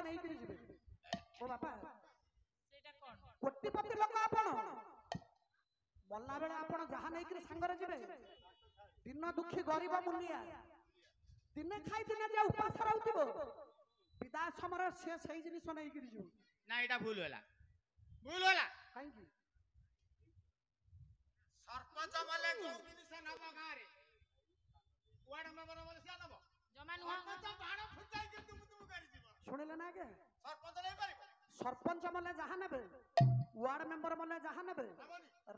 नहीं करी जिबे ओ बापा सेटा कोन कोटिपति लोक आपण मल्ला बेले आपण जहा नहीं करी संगर जिबे दिन दुखी गरीब मुनिया दिने खाई दिने जे उपास रहउतिबो विदा समर से सही जिनिस नहीं करी जिबो ना एटा भूल होला काई की सरपंच वाले जो जिनिस नब गारे वार्ड मेंबर वाले से नब जमा नुहा सरपंच बाण फुटाई के तुम करी जीव सुनिले ना के सरपंच नहीं पारिबो सरपंच मले जहा नेबे वार्ड मेंबर मले जहा नेबे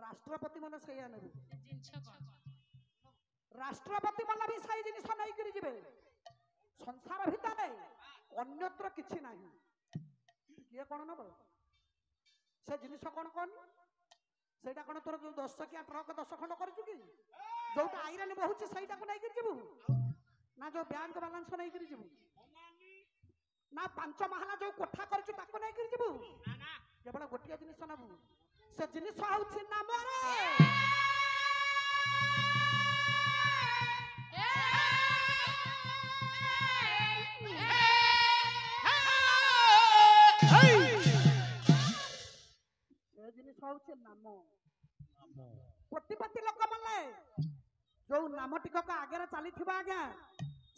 राष्ट्रपति मले सही नेबे जिंछ कोन राष्ट्रपति मले भी सही जिनिस नहीं करी जिबे संसार भितरे अन्यत्र किछि नाही ये कोन नब से जिनिस कोन कोन सेटा कोन तोर जो 10 किया ट्रक 10 खंड करजु की जोटा आइरन बहुची सेटा को नहीं करी जिबु ना जो बैंक बैलेंस नहीं करी जिबु ना 5 महला जो कोठा करजु ताको नहीं करी जिबु ना ना केवल गोटिया जिनिस नबु से जिनिस आउछि नाम रे से जिनिस आउछि नाम कोटिपति लोक मले जो नाम टिकक आगे चली आज्ञा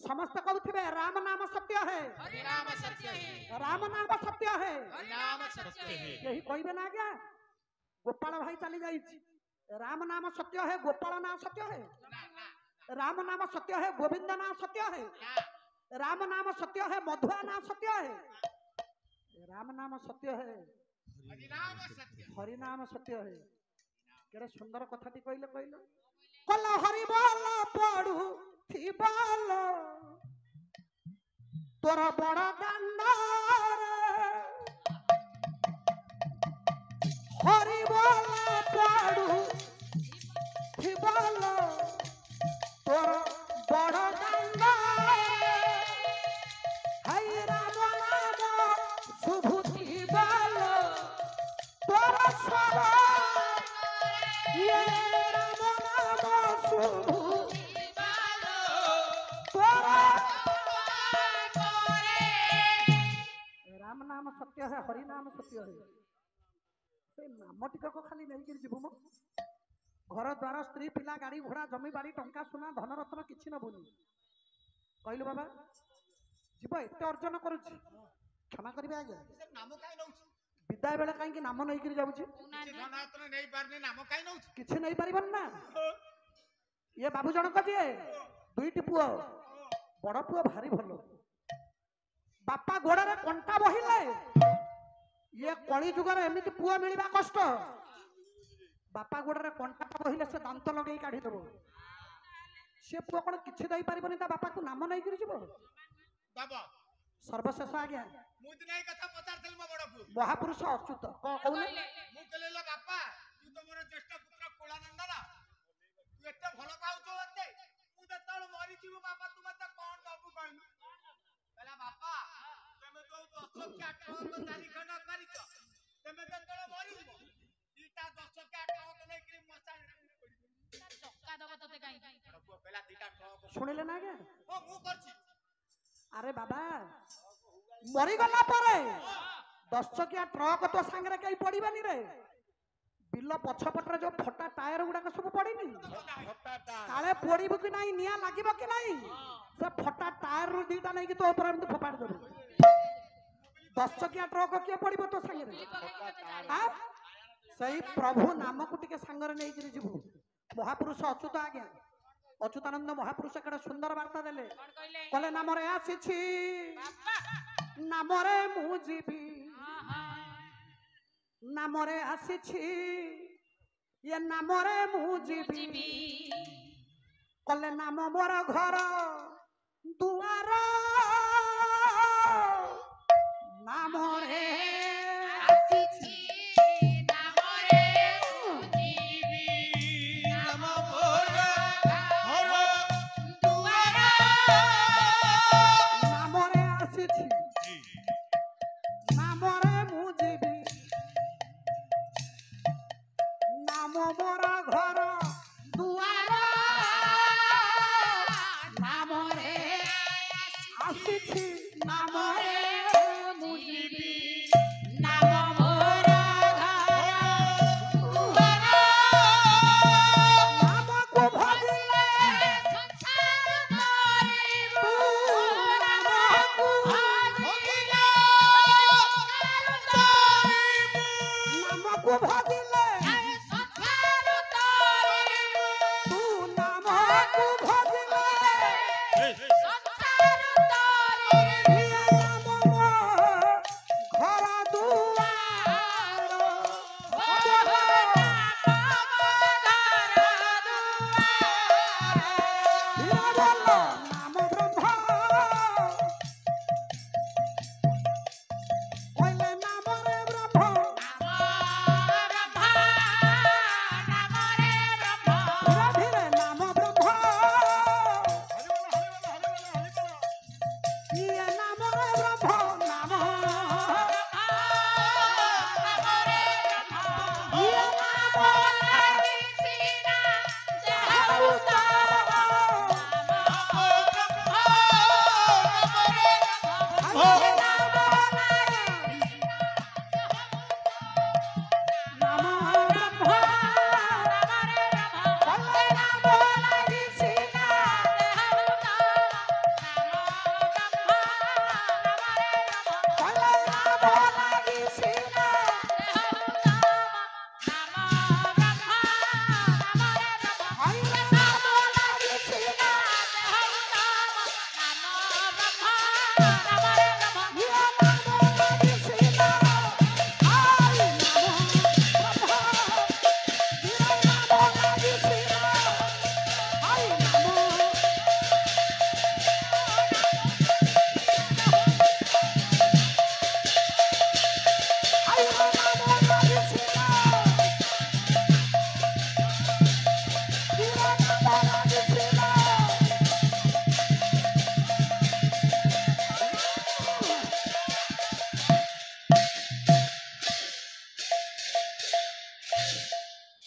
समस्त कहते राम नाम सत्य है हरि नाम सत्य है राम नाम सत्य है हरि नाम सत्य है यही कहबे ना आज्ञा गोपाल भाई चली जाई राम नाम सत्य है गोपाल नाम सत्य है राम नाम सत्य है गोविंद नाम सत्य है राम नाम सत्य है मधुआ नाम सत्य है राम नाम सत्य है हरि नाम सत्य है केड़े सुंदर कथाटी कहले कहले कल हरि बोल पड़ू थी बोल तोर बड़ दांडार हरि बोल पड़ू थी बोल तोर बड़ दांडार हई राम नाम शुभुति बोल तोर स्वर ये राम नाम शुभुति तोर राम नाम सत्य है हरि नाम सत्य है से नाम टिकक खाली नहीं कर जीवु मो घर द्वार स्त्री पिला गाड़ी घोड़ा जमी बाड़ी टंका सुना धन रत्न किछि न बुनी कहलु बाबा जीव एते अर्जन करूछि क्षमा करिबे आगे नाम काई नउछि विदाय बेले काई कि नाम नहीं कर जाउछि किछि धन रत्न नहीं पारने नाम काई नउछि किछि नहीं परिबन ना ये बाबू जनक जे दुईटी पुओ बड़ पुओ भारी भलो बापा गोड़ा रे कंटा बहिले ये कली जुगर एमिति पुओ मिलिबा कष्ट बापा गोड़ा रे कंटा बहिले से दांत लगेई काढी देबो से पुओ कोन किछि दई परिबनी ता बापा को नाम नहीं करि जिवो बाबा सर्वशेष आज्ञा मु दिनै कथा पचारथल म बड़ पु महापुरुष अच्युत कहले मु कहले बापा तू तो मोर ज्येष्ठ पुत्र कोलानंदन तू एते भलो पाउछो एते तू जतल मरि जीव बापा तू मते कोन दबु कहलु कहला बापा तमे तो 10 के 58 तारीख न करिछ तमे जतल मरि जीव दीटा 10 के 58 नै करी मचा चक्का दब तते काई बड़ पु पहला दीटा ट्रक सुनिले ना के ओ मु करछि अरे बाबा मरी गला परे 10 चकिया ट्रक तो संगे कई पड़ीबानी रे बिल पछपटरे जो फटा टायर गुडा सब पड़ीनी काले पड़ीबो कि नहीं निया लागिबो कि नहीं से फटा टायर रु दीटा नहीं कि तो ऊपर हम फपाड़ देबो 10 चकिया ट्रक के पड़ीबो तो संगे रे हां सही प्रभु नाम को टिके संगे नहीं करी जीवु महापुरुष अच्युत आज्ञा अच्युतानंद महापुरुष केडा सुंदर वार्ता देले कहले नाम रे आसीछि नाम रे मु जीवी नाम रे आसीछि ये नाम रे मु जीवी कहले नाम मोर घर दुआर नाम रे आसीछि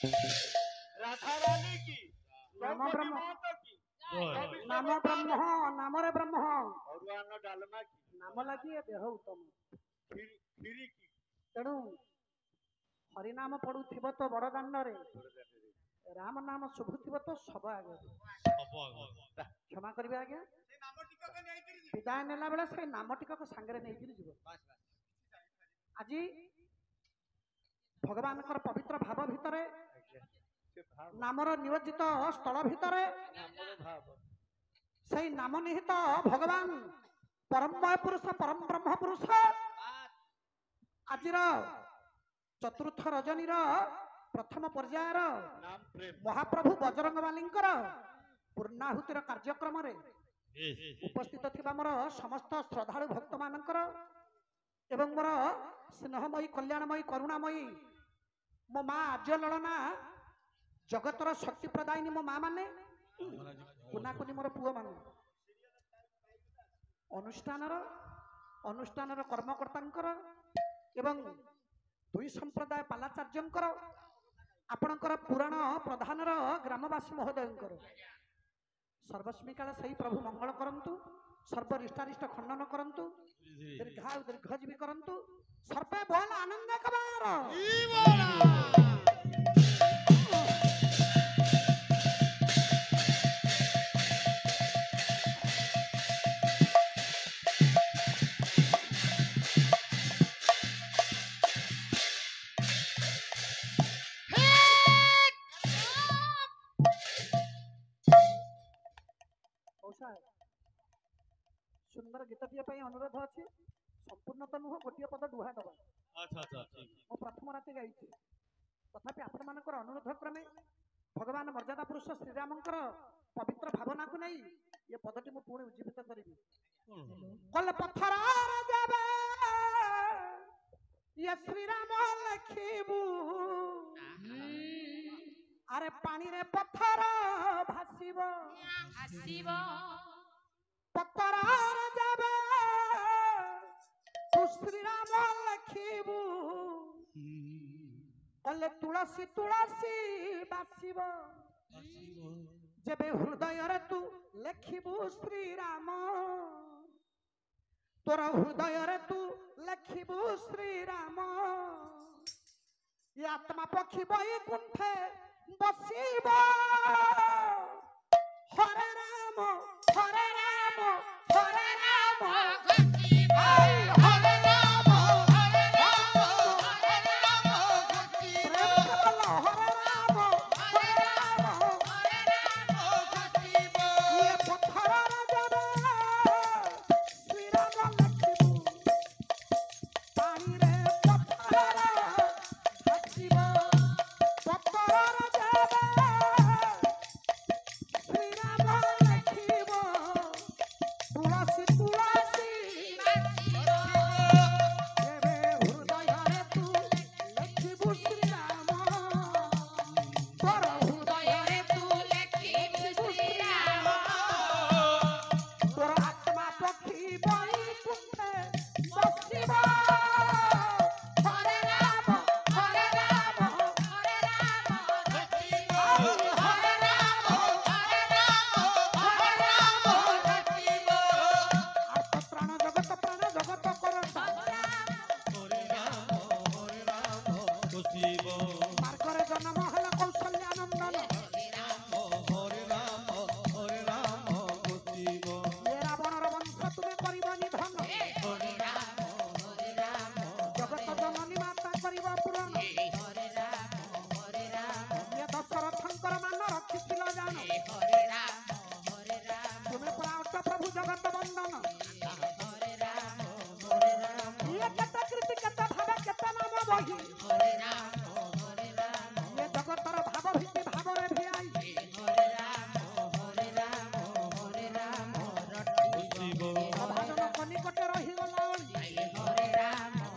राधा रानी की नाम द्रौपदी ब्रह्म। महतो की ଜୟ नाम ब्रह्म नामरे ब्रह्म अरुआन डालमा की नाम ଲାଗି ଏ ଦେହ ଉତ୍ତମ। खीरी की ତେଣୁ ହରିନାମ ପଡୁଥିବ ତ ବଡ ଦାଣ୍ଡରେ, ରାମ ନାମ ଶୁଭୁଥିବ ତ ସବ ଆଗରେ। ସବୁ ଆଗ କ୍ଷମା କରିବେ ଆଜ୍ଞା, ସେ ନାମ ଟିକକ ନେଇକିରି ଯିବେ। ବିଦାୟ ନେଲା ବେଳେ ସେଇ ନାମ ଟିକକ ସାଙ୍ଗରେ ନେଇକିରି ଯିବ। ଆଜି ଭଗବାନଙ୍କର ପବିତ୍ର ଭାବ ଭିତରେ, ସେ ଭାବ ନାମର ନିୟୋଜିତ ସ୍ଥଳ ଭିତରେ ନାମର ଭାବ ସେଇ ନାମ ନିହିତ ଭଗବାନ ପରମମୟ ପୁରୁଷ ପରମ ବ୍ରହ୍ମ ପୁରୁଷ ଆଜିର ଚତୁର୍ଥ ରଜନୀର ପ୍ରଥମ ପର୍ଯ୍ୟାୟର नाम प्रेम ମହାପ୍ରଭୁ ବଜରଙ୍ଗବାଲୀଙ୍କର ପୂର୍ଣ୍ଣାହୁତିର କାର୍ଯ୍ୟକ୍ରମରେ ଉପସ୍ଥିତ ଥିବା ମୋର ସମସ୍ତ ଶ୍ରଦ୍ଧାଳୁ ଭକ୍ତମାନଙ୍କର ଏବଂ ମୋର ସ୍ନେହମୟୀ କଲ୍ୟାଣମୟୀ କରୁଣାମୟୀ ମୋ ମା ଆର୍ଯ୍ୟ ଲଳନା ଜଗତର ଶକ୍ତି ପ୍ରଦାୟିନୀ ମୋ ମା ମାନେ, କୁନାକୁନି ମୋର ପୁଅ ମାନେ, ଅନୁଷ୍ଠାନର କର୍ମକର୍ତ୍ତାଙ୍କର ଏବଂ ଦୁଇ ସମ୍ପ୍ରଦାୟ ପାଲାଚାର୍ଯ୍ୟଙ୍କର, ଆପଣଙ୍କର ପୁରାଣ ପ୍ରଧାନର ଗ୍ରାମବାସୀ ମହୋଦୟଙ୍କର ସର୍ବସ୍ମୀ କାଳ ସେଇ ପ୍ରଭୁ ମଙ୍ଗଳ କରନ୍ତୁ, ସର୍ବରିଷ୍ଟାରିଷ୍ଟ ଖଣ୍ଡନ କରନ୍ତୁ, ଦୀର୍ଘାୟୁ ଦୀର୍ଘଜୀବୀ କରନ୍ତୁ, ସର୍ବେ ବୋଲ ଆନନ୍ଦ କବାର। ସୁନ୍ଦର ଗୀତଟିଏ ପାଇଁ ଅନୁରୋଧ ଅଛି, ସମ୍ପୂର୍ଣ୍ଣ ତ ନୁହଁ, ଗୋଟିଏ ପଦ ଡୁହା ଦବା। ଆଚ୍ଛା ଆଚ୍ଛା ଠିକ ମୁଁ ପ୍ରଥମ ରାତି ଗାଇଛି, ତଥାପି ଆପଣମାନଙ୍କର ଅନୁରୋଧ କ୍ରମେ ଭଗବାନ ମର୍ଯ୍ୟାଦା ପୁରୁଷ ଶ୍ରୀରାମଙ୍କର ପବିତ୍ର ଭାବନାକୁ ନେଇ ଏ ପଦଟି ମୁଁ ପୁଣି ଉଜ୍ଜୀବିତ କରିବି। କଲେ ପଥରରେ ଯାବେ ଇଏ ଶ୍ରୀରାମ ଲେଖିବୁ, ଆରେ ପାଣିରେ ପଥର ଭାସିବ, ଆସିବ ପଥରରେ ଯାବେ ତୁ ଶ୍ରୀରାମ ଲେଖିବୁ, କଲେ ତୁଳସୀ ତୁଳସୀ ବାସିବ, ଯେବେ ହୃଦୟରେ ତୁ ଲେଖିବୁ ଶ୍ରୀରାମ, ତୋର ହୃଦୟରେ ତୁ ଲେଖିବୁ ଶ୍ରୀରାମ, ଏ ଆତ୍ମା ପକ୍ଷୀ ବୈକୁଣ୍ଠେ ବସିବ, ହରେ ରାମ ହରେ ରାମ ହରେ ରାମ ଆଇ ହରେ ରାମ ହରେ ରାମ ପ୍ରେମ କଲ ହରେ ରାମ ଇଏ ପଥରରେ ଯାବେ ଶ୍ରୀରାମ ଲେଖିବୁ, ପାଣିରେ ପଥର ଭାସିବ, ପଥରରେ ଯାବେ ଶ୍ରୀରାମ ଲେଖିବ, ତୁଳସୀ ତୁଳସୀ ଯେବେ ହୃଦୟରେ ତୁ ଲେଖିବୁ ଶ୍ରୀରାମ, ତୋର ହୃଦୟରେ ତୁ ଲେଖିବୁ ଶ୍ରୀରାମ, ତୋର ଆତ୍ମା ପକ୍ଷୀ ବୈକୁଣ୍ଠେ ବସିବ, ହରେ ରାମ ହରେ ରାମ ହରେ ରାମ ଆଇ ହରେ ରାମ ହରେ ରାମ ହରେ ରାମ ଆର୍ତ ପ୍ରାଣ ଜଗତ କରତା ମାର୍ଗରେ ଜନ୍ମ ହେଲା କୌଶଲ୍ୟାନନ୍ଦନ, ଏ ରାବଣର ବଂଶ ତୁମେ କରିବ ନିଧନ, ଜଗତ ଜନନୀ ମାତା କରିବ ପୂରଣ, ଇଏ ଦଶରଥଙ୍କର ମାନ ରଖିଥିଲ ଜାଣ, ତୁମେ ପରା ଅଟ ପ୍ରଭୁ ଜଗତ ବନ୍ଦନ, ଇଏ କେତେ କୀର୍ତ୍ତି କେତେ ଭାବେ କେତେ ନାମ ବହି, ଇଏ ଜଗତର ଭାବ ଭିତ୍ତି ଭାବରେ ଭିଆଇ, ସଭାଜନ କନିକଟେ ରହିଗଲା ଅଳି,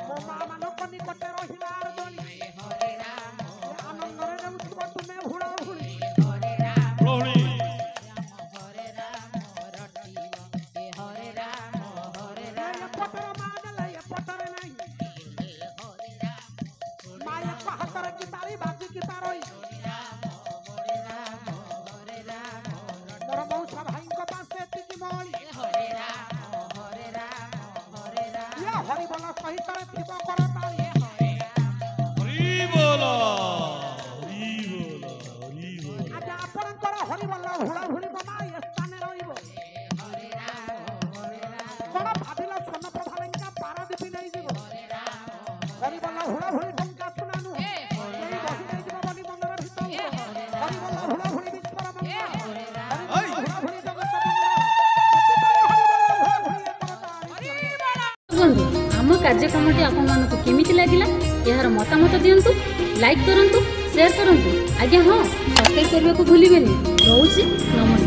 ମୋ ମା ମାନଙ୍କ ନିକଟେ ରହିଲା ଆର୍ଦ୍ଦଳି, ଏ ଆନନ୍ଦରେ ଯାଉଥିବ ତୁମେ ଭୁଳ ଭୁଳି, ପ୍ରଭୁଳି ଏ ଏପଟର ମା ଦେଲେ ଏପଟରେ ନାହିଁ, ହରିବୋଲ ସହିତ ଥିବ କରତାଳି ହରି ବୋଲ ହରି ବୋଲ ହରି ବୋଲ ଆଜି ଆପଣଙ୍କର ହରିବୋଲ ହୁଳହୁଳି ବୋମା ଏ ସ୍ଥାନରେ ରହିବ କଣ ଭାବିଲ ସ୍ୱର୍ଣ୍ଣପ୍ରଭା ଲେଙ୍କା ପାରାଦୀପି ନେଇଯିବ ହରିବୋଲ ହୁଳହୁଳି ଟଙ୍କା ଶୁଣା ନୁହଁ ଏ ଏଇ ବହି ନେଇଯିବ ବୋଲି ମନ୍ଦିର ଭିତରକୁ ହରିବୋଲ ହୁଳହୁଳି ବିଶ୍ୱର ମଙ୍ଗଳ ହରିବୋଲ ହୁଳହୁଳି ଜଗତ ମଙ୍ଗଳ ସେଥିପାଇଁ ହରିବୋଲ ହୁଳହୁଳି ଏ କରତାଳି ବନ୍ଧୁ ଆମ କାର୍ଯ୍ୟକ୍ରମଟି ଆପଣମାନଙ୍କୁ କେମିତି ଲାଗିଲା ଏହାର ମତାମତ ଦିଅନ୍ତୁ ଲାଇକ୍ କରନ୍ତୁ ସେୟାର କରନ୍ତୁ ଆଜ୍ଞା ହଁ ସବସ୍କ୍ରାଇବ୍ କରିବାକୁ ଭୁଲିବେନି ରହୁଛି ନମସ୍କାର।